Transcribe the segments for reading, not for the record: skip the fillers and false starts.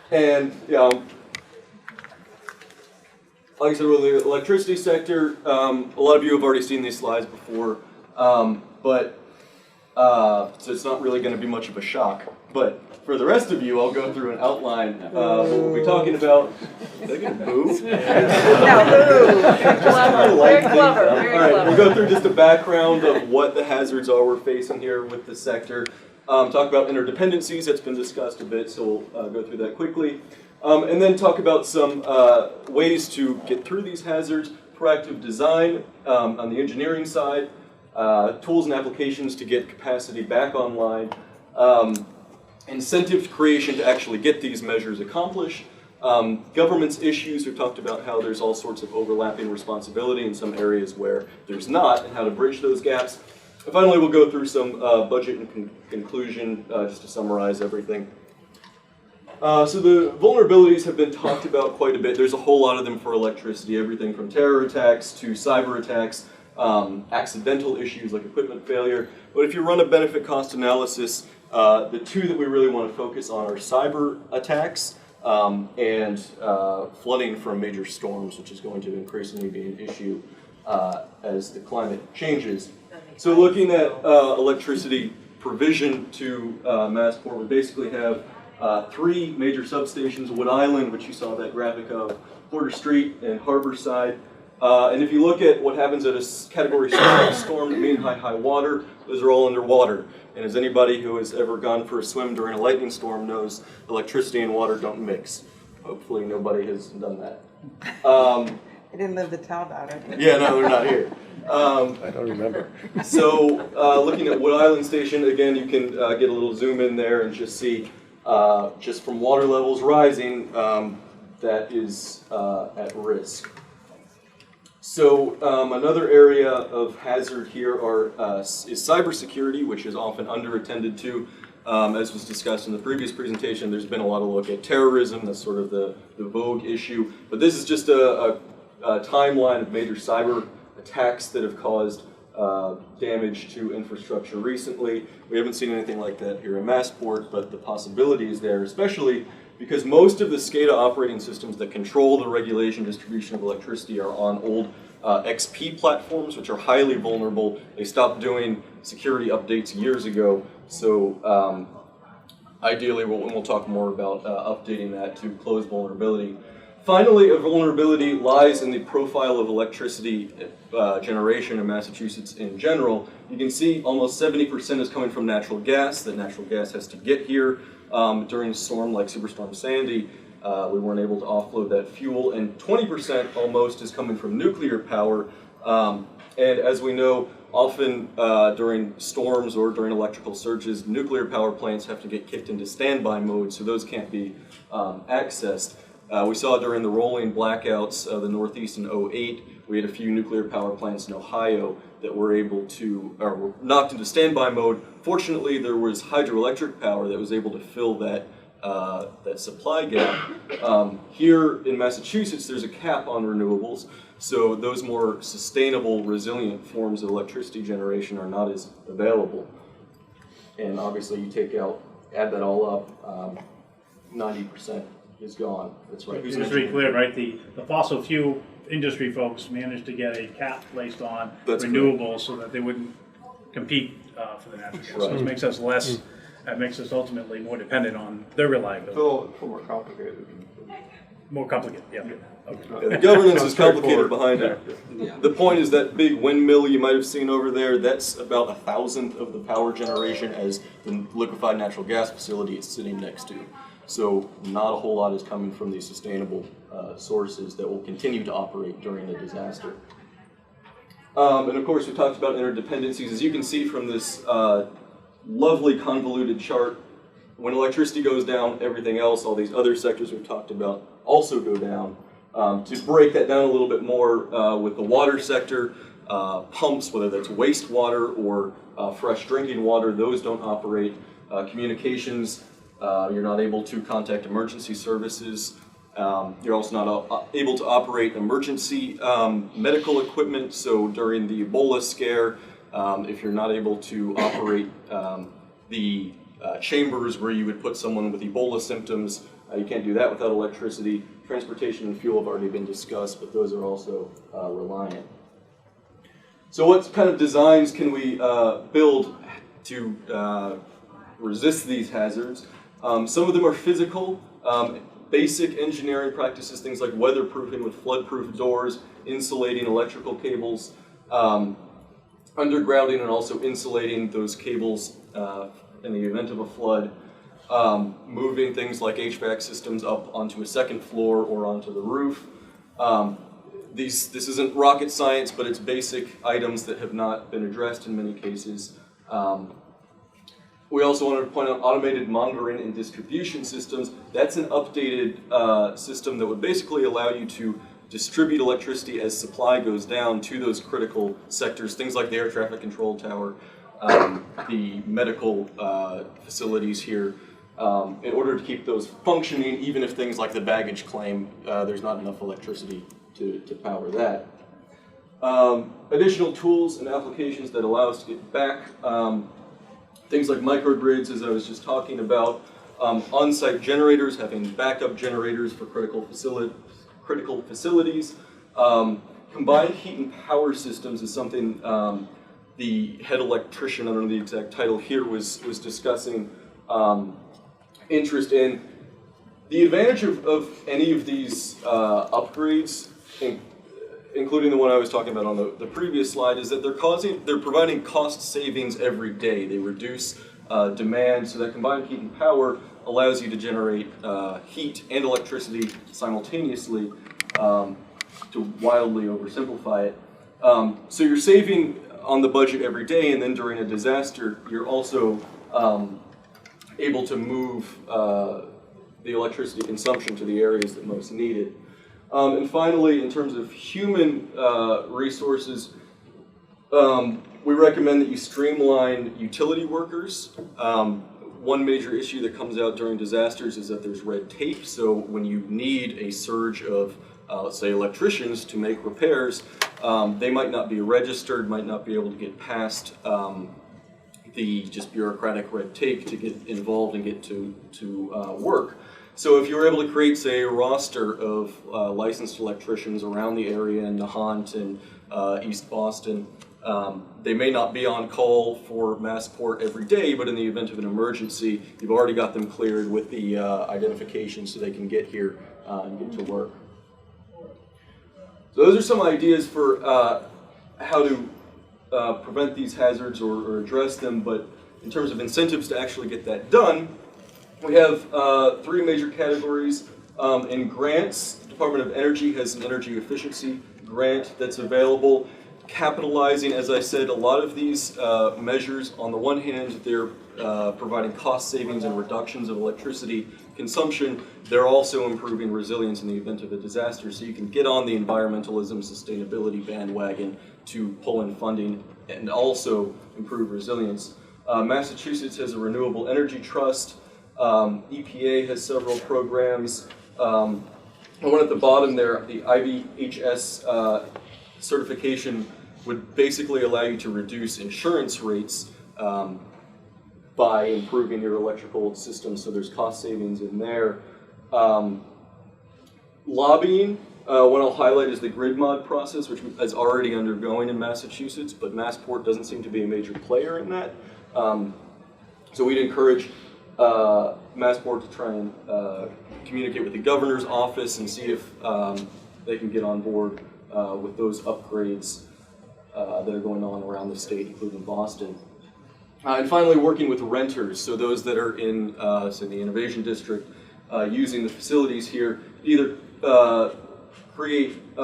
And like I said, with the electricity sector, a lot of you have already seen these slides before, so it's not really going to be much of a shock. But for the rest of you, I'll go through an outline of what we'll be talking about. Is that going to move? No, move. Very clever. All right, we'll go through just a background of what the hazards are we're facing here with the sector. Talk about interdependencies, that's been discussed a bit, so we'll go through that quickly. And then talk about some ways to get through these hazards, proactive design on the engineering side, tools and applications to get capacity back online, incentive creation to actually get these measures accomplished, government's issues. We've talked about how there's all sorts of overlapping responsibility in some areas where there's not, and how to bridge those gaps. And finally, we'll go through some budget and conclusion just to summarize everything. So the vulnerabilities have been talked about quite a bit. There's a whole lot of them for electricity, everything from terror attacks to cyber attacks, accidental issues like equipment failure. But if you run a benefit cost analysis, the two that we really want to focus on are cyber attacks and flooding from major storms, which is going to increasingly be an issue as the climate changes. So looking at electricity provision to Massport, we basically have three major substations: Wood Island, which you saw that graphic of, Porter Street, and Harborside. And if you look at what happens at a Category 6 storm, mean high water, those are all underwater. And as anybody who has ever gone for a swim during a lightning storm knows, electricity and water don't mix. Hopefully nobody has done that. I didn't live to tell about it. Yeah, no, they're not here. I don't remember. So looking at Wood Island Station, again, you can get a little zoom in there and just see, just from water levels rising, that is at risk. So another area of hazard here is cybersecurity, which is often under-attended to. As was discussed in the previous presentation, there's been a lot of look at terrorism. That's sort of the vogue issue. But this is just a timeline of major cyber attacks that have caused damage to infrastructure recently. We haven't seen anything like that here in Massport, but the possibility is there, especially because most of the SCADA operating systems that control the regulation distribution of electricity are on old XP platforms, which are highly vulnerable. They stopped doing security updates years ago, so ideally we'll talk more about updating that to close vulnerability. Finally, a vulnerability lies in the profile of electricity generation in Massachusetts in general. You can see almost 70% is coming from natural gas. That natural gas has to get here. During a storm like Superstorm Sandy, we weren't able to offload that fuel, and 20% almost is coming from nuclear power. And as we know, often during storms or during electrical surges, nuclear power plants have to get kicked into standby mode, so those can't be accessed. We saw during the rolling blackouts of the Northeast in 2008, we had a few nuclear power plants in Ohio that were able to, or were knocked into standby mode. Fortunately, there was hydroelectric power that was able to fill that supply gap. Here in Massachusetts, there's a cap on renewables, so those more sustainable, resilient forms of electricity generation are not as available. And obviously, you add that all up, 90% is gone. That's right. It's very clear, right? The fossil fuel industry folks managed to get a cap placed on renewables so that they wouldn't compete for the natural gas. Right. So it makes us less, that makes us ultimately more dependent on their reliability. It's more complicated. More complicated, yeah. Okay. The governance is complicated behind it. Yeah. The point is that big windmill you might have seen over there, that's about 1,000th of the power generation as the liquefied natural gas facility it's sitting next to. So not a whole lot is coming from these sustainable sources that will continue to operate during the disaster. And of course, we talked about interdependencies. As you can see from this lovely convoluted chart, when electricity goes down, everything else, all these other sectors we've talked about, also go down. To break that down a little bit more, with the water sector, pumps, whether that's wastewater or fresh drinking water, those don't operate. Communications, you're not able to contact emergency services. You're also not able to operate emergency medical equipment. So during the Ebola scare, if you're not able to operate the chambers where you would put someone with Ebola symptoms, You can't do that without electricity. Transportation and fuel have already been discussed, but those are also reliant. So what kind of designs can we build to resist these hazards? Some of them are physical, basic engineering practices, things like weatherproofing with flood-proof doors, insulating electrical cables, undergrounding and also insulating those cables in the event of a flood, moving things like HVAC systems up onto a second floor or onto the roof. This isn't rocket science, but it's basic items that have not been addressed in many cases. We also wanted to point out automated monitoring and distribution systems. That's an updated system that would basically allow you to distribute electricity as supply goes down to those critical sectors, things like the air traffic control tower, the medical facilities here, in order to keep those functioning, even if things like the baggage claim, there's not enough electricity to power that. Additional tools and applications that allow us to get back, things like microgrids, as I was just talking about, on-site generators, having backup generators for critical facilities. Combined heat and power systems is something the head electrician, I don't know the exact title here, was discussing interest in. The advantage of any of these upgrades, including the one I was talking about on the previous slide, is that they're providing cost savings every day. They reduce demand, so that combined heat and power allows you to generate heat and electricity simultaneously, to wildly oversimplify it. So you're saving on the budget every day, and then during a disaster, you're also able to move the electricity consumption to the areas that most need it. And finally, in terms of human resources, we recommend that you streamline utility workers. One major issue that comes out during disasters is that there's red tape. So when you need a surge of, let's say, electricians to make repairs, they might not be registered, might not be able to get past the just bureaucratic red tape to get involved and get to work. So if you were able to create, say, a roster of licensed electricians around the area in Nahant and East Boston, they may not be on call for Massport every day, but in the event of an emergency, you've already got them cleared with the identification so they can get here and get to work. So those are some ideas for how to prevent these hazards or address them, but in terms of incentives to actually get that done, we have three major categories. In grants, the Department of Energy has an energy efficiency grant that's available. Capitalizing, as I said, a lot of these measures, on the one hand, they're providing cost savings and reductions of electricity consumption. They're also improving resilience in the event of a disaster, so you can get on the environmentalism sustainability bandwagon to pull in funding and also improve resilience. Massachusetts has a renewable energy trust. EPA has several programs. The one at the bottom there, the IVHS certification, would basically allow you to reduce insurance rates by improving your electrical system, so there's cost savings in there. Lobbying, what I'll highlight is the grid mod process, which is already undergoing in Massachusetts, but Massport doesn't seem to be a major player in that. So we'd encourage Massport to try and communicate with the governor's office and see if they can get on board with those upgrades that are going on around the state, including Boston. And finally, working with renters, so those that are in, say, the Innovation District, using the facilities here, either create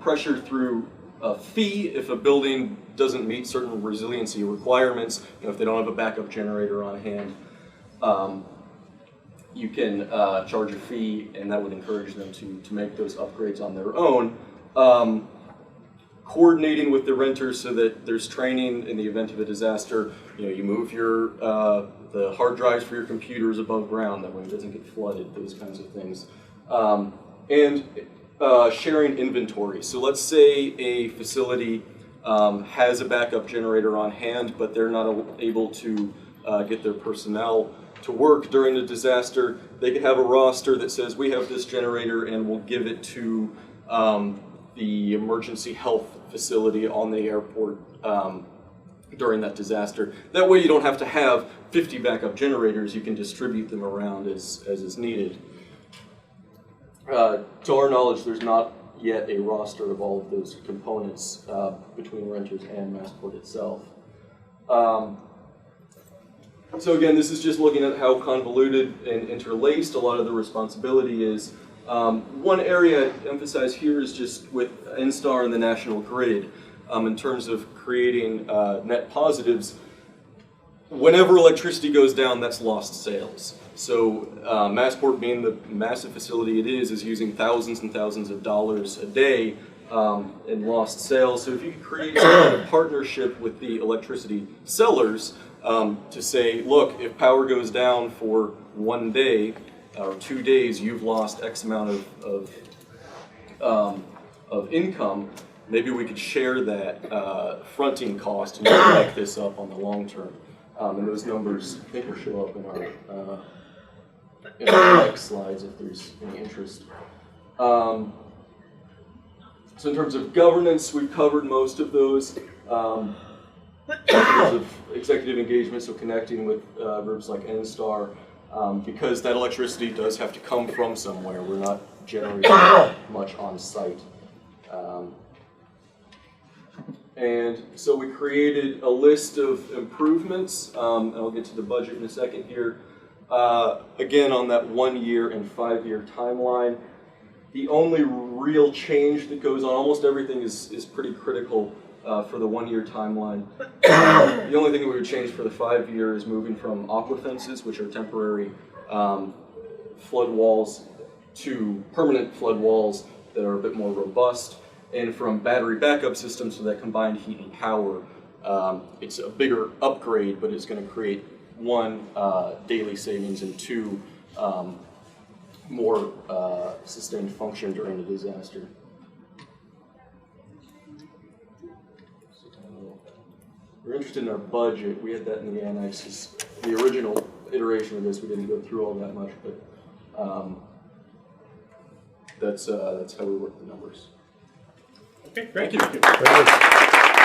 pressure through a fee if a building doesn't meet certain resiliency requirements, if they don't have a backup generator on hand. You can charge a fee, and that would encourage them to make those upgrades on their own. Coordinating with the renters so that there's training in the event of a disaster. You move your the hard drives for your computers above ground, that way it doesn't get flooded, those kinds of things. And sharing inventory. So let's say a facility has a backup generator on hand, but they're not able to get their personnel to work during the disaster, they could have a roster that says, we have this generator and we'll give it to the emergency health facility on the airport during that disaster. That way you don't have to have 50 backup generators, you can distribute them around as is needed. To our knowledge, there's not yet a roster of all of those components between renters and Massport itself. So again, this is just looking at how convoluted and interlaced a lot of the responsibility is. One area I'd emphasize here is just with NSTAR and the national grid, in terms of creating net positives. Whenever electricity goes down, that's lost sales. So Massport, being the massive facility it is using thousands and thousands of dollars a day in lost sales. So if you could create some kind of partnership with the electricity sellers to say, look, if power goes down for 1 day or 2 days, you've lost X amount of income. Maybe we could share that fronting cost and back this up on the long term. And those numbers, I think, will show up in our next slides if there's any interest. So in terms of governance, we've covered most of those. In terms of executive engagement, so connecting with groups like NSTAR, because that electricity does have to come from somewhere. We're not generating much on site. And so we created a list of improvements, and I'll get to the budget in a second here. Again, on that 1 year and 5 year timeline. The only real change that goes on, almost everything is pretty critical for the 1 year timeline. The only thing that we would change for the 5 year is moving from aqua fences, which are temporary flood walls, to permanent flood walls that are a bit more robust, and from battery backup systems to that combined heat and power. It's a bigger upgrade, but it's going to create 1, daily savings, and 2, more sustained function during the disaster. If you're interested in our budget, we had that in the annexes. The original iteration of this, we didn't go through all that much, but that's how we work the numbers. Okay, great. Thank you.